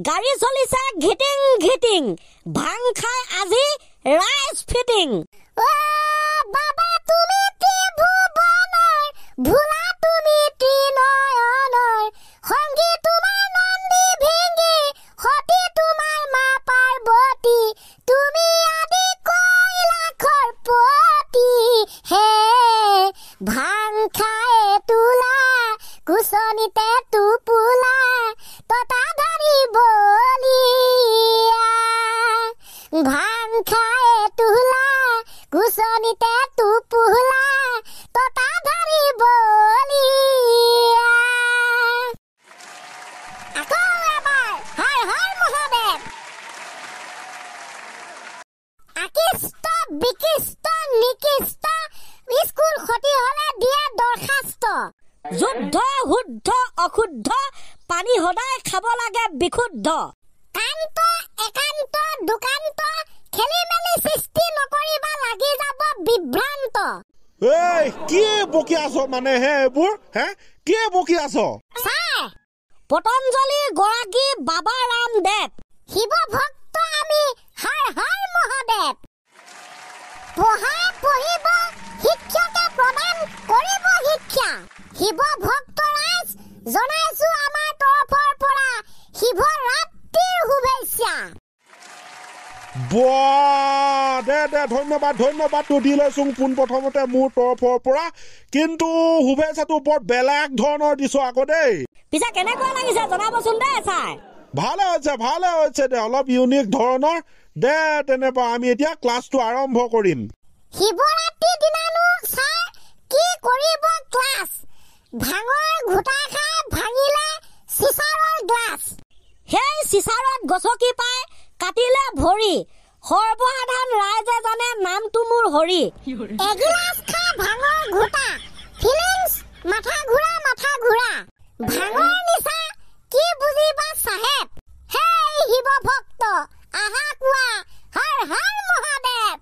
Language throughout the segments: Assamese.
গাড়ী চলিছে ঘিটিং ঘিটিং ভাং খাই আজি ৰাইজ ফিটিং বাবা তুমি ত্ৰিভুৱনৰ ভোলা তুমি ত্ৰিনয়নৰ সংগী তোমাৰ নন্দী ভিংগী সতী তোমাৰ মা পাৰ্বতী তুমি আদি কৈলাশৰ পতি হে ভাং খাই তোলা কুচনিতে টোপোলা ততাধাৰী বলিয়া ভাং খাই তোলা কুচনিতে টোপোলা ততাধাৰী বলিয়া আকৌ এবাৰ হৰ হৰ মহাদেৱ আকিষ্ট বিকিষ্ট নিকিষ্ট স্কুল ক্ষতি হলে দিয়ে দৰখাস্ত যুদ্ধ শুদ্ধ অশুদ্ধ পানী সদায় খাব লাগে বিশুদ্ধ কান্ত একান্ত দুকান্ত খেলি মেলি সৃষ্টি নকৰিবা লাগি যাব বিভ্ৰান্ত এই কি বকি আছ মানে হে এইবোৰ হে কি বকি আছ ছাৰ পতঞ্জলিৰ গৰাকী বাবা ৰামদেৱ শিৱ ভক্ত আমি হৰ হৰ মহাদেৱ পঢ়া পঢ়িব শিক্ষকে প্ৰদান কৰিব শিক্ষা শিৱ ভক্ত ৰাইজ জনাইছো আমাৰ তৰফৰ পৰা শিৱৰাত্ৰিৰ শুভেচ্ছা দে ধন্যবাদ দি লৈছো পোনপ্ৰথমতে মোৰ তৰফৰ পৰা কিন্তু শুভেচ্ছাটো বৰ বেলেগ ধৰণৰ দিছো আকৌ দেই পিছে কেনেকুৱা লাগিছে জনাবচোন দেই ছাৰ ভালে হৈছে দে অলপ ইউনিক ধৰণৰ দে তেনেবা আমি এতিয়া ক্লাছটো আৰম্ভ কৰিম শিৱৰাত্ৰি দিনানো ছাৰ কি কৰিব ক্লাছ ভাঙৰ ঘোটা খাই ভাঙিলে চিচাৰৰ গ্লাছ সেই চিচাৰত গছকি পাই কাটিলে ভৰি সৰ্বসাধাৰণ ৰাইজে জানে নামটো মোৰ হৰি এগিলাচ খাই ভাঙৰ ঘোটা ফিলিংছ মাথা ঘূৰা ভাঙৰ নিচা কি বুজিবা চাহেব হেই শিৱ ভক্ত আহা কোৱা হৰ হৰ মহাদেৱ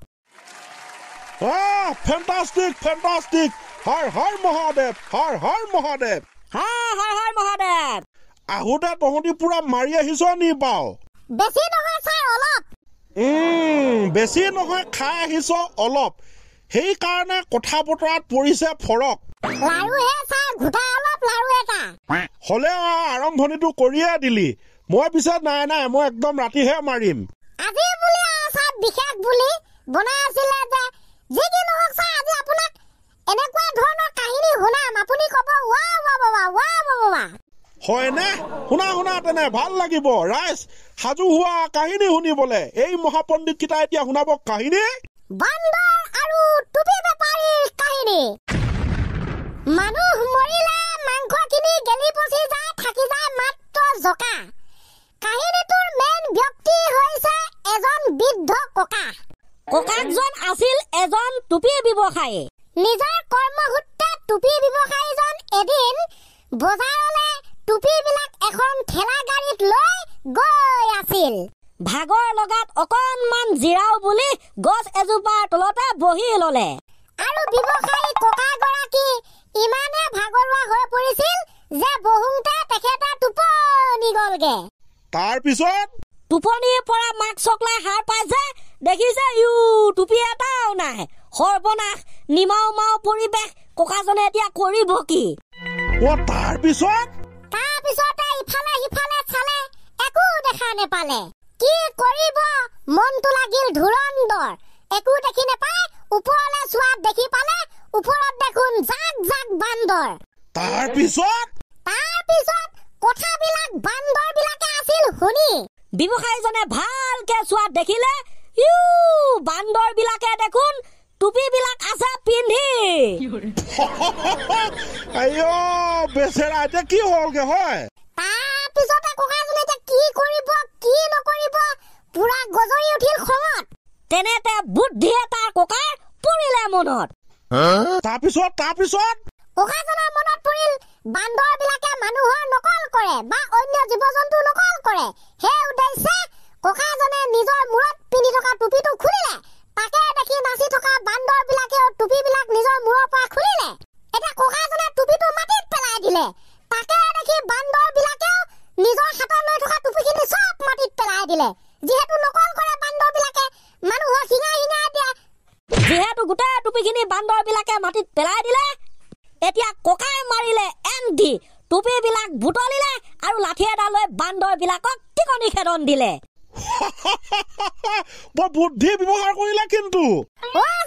ফেন্টাস্টিক হৰ হৰ মহাদেৱ হৰ হৰ মহাদেৱ আহোতে তহঁতি পুৰা মাৰি আহিছ নি পাও বেছি নহয় ছাৰ অলপ বেছি নহয় খাই আহিছ অলপ সেইকাৰণে কথা বতৰাত পৰিছে ফৰক লাৰুহে ছাৰ ঘোটা অলপ লাৰু এটা হলে আৰম্ভণিটো কৰিয়ে দিলি মই পিছে নাই মই একদম ৰাতিহে মাৰিম আজি বুলি ছাৰ বিশেষ বুলি বনাই আছিলে যে যি কি নহওক ছাৰ আজি আপোনাক এনেকুৱা ধৰণৰ কাহিনী শুনাম আপুনি ক'ব ৱা হয়নে শুনা তেনে ভাল লাগিব ৰাইজ সাজু হোৱা কাহিনী শুনিবলে এই মহাপণ্ডিত কিটা এতিয়া শুনাব কাহিনী বান্দৰ আৰু টুপি বেপাৰীৰ কাহিনী মানুহ মৰিলে মাংস কিনি গেলি পচি যায় থাকি যায় মাত্ৰ জকা কাহিনীটোৰ মেইন ব্যক্তি হৈছে এজন বৃদ্ধ ককাকজন আছিল এজন টুপি ব্যৱসায়ী নিজৰ কৰ্মসূত্ৰে টুপি ব্যৱসায়ীজন এদিন বজাৰলৈ টুপিবিলাক এখন ঠেলা গাড়ীত লৈ গৈ আছিল ভাগৰ লগাত অকণমান জিৰাও বুলি গছ এজোপাৰ তলতে বহি ললে আৰু ব্যৱসায়ী ককাগৰাকী ইমানে ভাগৰুৱা হৈ পৰিছিল যে বহুতে তেখেতে টোপনি গলগে তাৰপিছত টোপনিৰ পৰা মাক চকলাই সাৰ পাইছে দেখিছে টুপি এটাও নাই সৰ্বনাশ নিমাও পৰিৱেশ ককাজনে এতিয়া কৰিব কি তাৰপিছতে ইফালে সিফালে চালে একো দেখা নেপালে কি কৰিব মনটো লাগিল ধুৰন্দৰ একো দেখি নেপায় ওপৰলৈ চোৱাত দেখি পালে ওপৰত দেখোন জাক বান্দৰ তাৰপিছত কথাবিলাক বান্দৰবিলাকে আছিল শুনি ব্যৱসায়ীজনে ভালকে চোৱাত দেখিলে বান্দৰ বিলাকে দেখোন টুপি বিলাক আছে পিন্ধি বেচেৰা এতিয়া কি হলগে হয় তাৰপিছতে ককাজনে কি কৰিব কি নকৰিব পুৰা গজৰি উঠিল খঙত তেনেতে বুদ্ধিয়ে তাৰ ককাৰ পৰিলে মনত তাৰপিছত ককাজনৰ মনত পৰিল বান্দৰ বিলাকে মানুহৰ নকল কৰে বা অন্য জীৱ জন্তু নকল কৰে সেই উদ্দেশ্যে ককাজনে নিজৰ মূৰত পিন্ধি থকা টুপিটো খুলিলে তাকে দেখি নাচি থকা বান্দৰ বিলাকেও টুপিবিলাক নিজৰ মূৰৰ পৰা খুলিলে এটা ককাজনে টুপিটো মাটিত পেলাই দিলে তাকে দেখি বান্দৰ বিলাকেও নিজৰ হাতত লৈ থকা টুপিখিনি চব দিলে যিহেতু নকল কৰে বান্দৰবিলাকে মানুহৰ হিঙা দিয়া যিহেতু গোটেই টুপিখিনি বান্দৰবিলাকে মাটিত পেলাই দিলে এতিয়া ককাই মাৰিলে এনডি টুপিবিলাক বুটলিলে আৰু লাঠি এডাল লৈ বান্দৰবিলাকক টিকনি খেদন দিলে বৰ বুদ্ধি ব্যৱহাৰ কৰিলে কিন্তু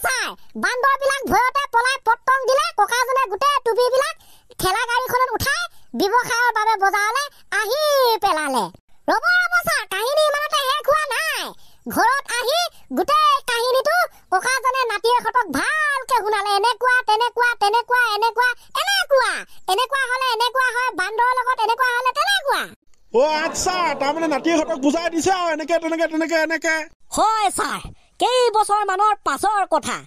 ছাৰ বান্দৰবিলাক ভয়তে পলাই পট্টং দিলে ককাজনে গোটেই টুপিবিলাক ঠেলা গাড়ীখনত উঠাই ব্যৱসায়ৰ বাবে বজাৰলৈ আহি পেলালে ৰ'ব ছাৰ কাহিনী ইমানতে শেষ হোৱা নাই ঘৰত আহি গোটেই কাহিনীটো ককাজনে নাতিয়েকহঁতক ভালকে শুনালে এনেকুৱা তেনেকুৱা তেনেকুৱা এনেকুৱা এনেকুৱা এনেকুৱা হলে এনেকুৱা হয় বান্দৰৰ লগত এনেকুৱা হলে তেনেকুৱা আচ্ছা তাৰমানে নাতিয়েকহঁতক বুজাই দিছে আৰু এনেকে তেনেকে তেনেকে এনেকে হয় ছাৰ কেইবছৰমানৰ পাছৰ কথা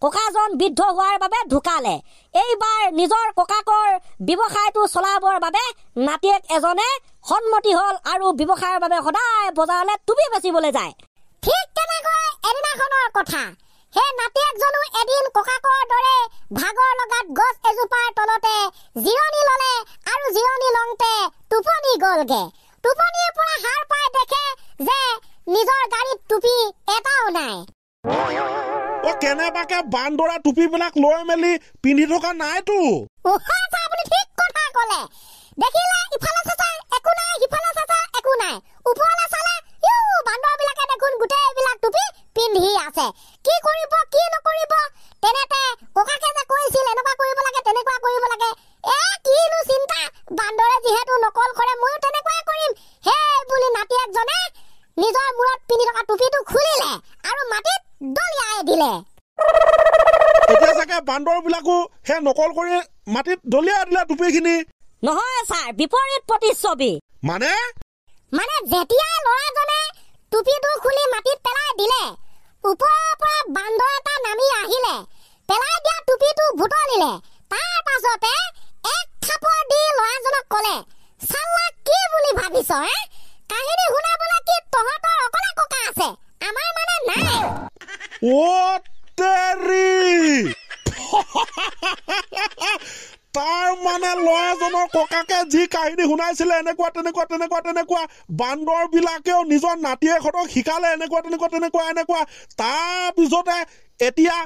ককাজন বৃদ্ধ হোৱাৰ বাবে ঢুকালে এইবাৰ নিজৰ ককাকৰ ব্যৱসায়টো চলাবৰ বাবে নাতিয়েক এজনে সন্মতি হ'ল আৰু ব্যৱসায়ৰ বাবে সদায় বজাৰলৈ টুপি বেচিবলৈ যায় ঠিক তেনেকৈ এদিনাখনৰ কথা সেই নাতিয়েকজনো এদিন ককাকৰ দৰে ভাগৰ লগাত গছ এজোপাৰ তলতে জিৰণি ললে আৰু জিৰণি লওঁতে টোপনি গলগে টোপনিৰ পৰা সাৰ পাই দেখে যে নিজৰ গাড়ীত টুপি এটাও নাই কেনেবাকে বান্দৰে টুপিবিলাক লৈ মেলি পিন্ধি থকা নাইতো আপুনি ঠিক কথা কলে দেখিলে ইফালে চাচা একো নাই সিফালে চাচা একো নাই ওপৰলৈ চালে বান্দৰবিলাকে দেখোন গোটেইবিলাক টুপি পিন্ধি আছে কি কৰিব কি নকৰিব তেনেতে ককাকে যে কৈছিল এনেকুৱা কৰিব লাগে তেনেকুৱা কৰিব লাগে কিনো চিন্তা বান্দৰে যিহেতু নকল কৰে ময়ো তেনেকুৱাই কৰিম সেই বুলি নাতিয়েকজনে নিজৰ মূৰত পিন্ধি থকা টুপিটো খুলিলে আৰু মাটিত দলিয়াই দিলে এতিয়া চাগে বান্দৰবিলাকো সেই নকল কৰি মাটিত দলিয়াই দিলে টুপিখিনি নহয় ছাৰ বিপৰীত প্ৰতিচ্ছবি মানে যেতিয়া ল'ৰাজনে টুপিটো খুলি মাটিত পেলাই দিলে ওপৰৰ পৰা বান্দৰ এটা নামি আহিলে পেলাই দিয়া টুপিটো বুটলিলে তাৰ পাছতে এক থাপৰ দি ল'ৰাজনক ক'লে চাল্লা কি বুলি ভাবিছ কাহিনী শুনাবলৈ কি তহঁতৰ অকলে ককা আছে আমাৰ মানে নাই তাৰ মানে ল'ৰাজনৰ ককাকে যি কাহিনী শুনাইছিলে এনেকুৱা তেনেকুৱা তেনেকুৱা তেনেকুৱা বান্দৰবিলাকেও নিজৰ নাতিয়েকহঁতক শিকালে এনেকুৱা তেনেকুৱা তেনেকুৱা এনেকুৱা তাৰপিছতে এতিয়া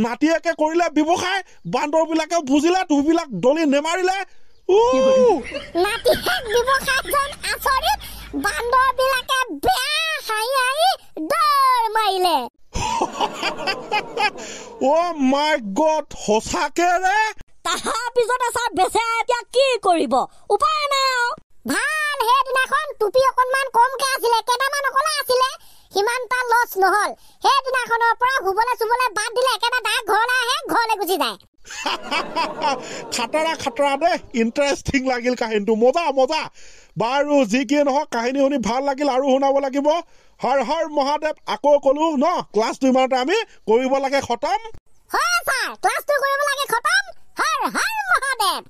নাতিয়েকে কৰিলে ব্যৱসায় বান্দৰবিলাকে বুজিলে টুপিবিলাক দলি নেমাৰিলে নাতিয়েক ব্যৱসায়জন আচৰিত বান্দৰবিলাকে বেয়া হাঁহি দৌৰ মাৰিলে মাই গড সঁচাকে ৰে তাৰ পিছতে ছাৰ বেচেৰা এতিয়া কি কৰিব উপায় নাই আৰু ভাল সেইদিনাখন টুপি অকণমান কমকে আছিলে কেইটামান অকলে আছিলে সিমানটা লছ নহল সেইদিনাখনৰ পৰা শুবলৈ চুবলৈ বাদ দিলে একেবাৰে ডাইৰেক্ট ঘৰলৈ আহে ঘৰলৈ গুচি যায় খাতৰা দেই ইণ্টাৰেষ্টিং লাগিল কাহিনীটো মজা মজা বাৰু যি কি নহওক কাহিনী শুনি ভাল লাগিল আৰু শুনাব লাগিব হৰ হৰ মহাদেৱ আকৌ কলো ন ক্লাছটো ইমানতে আমি কৰিব লাগে খতম হয় ছাৰ ক্লাছটো কৰিব লাগে খতম হৰ হৰ মহাদেৱ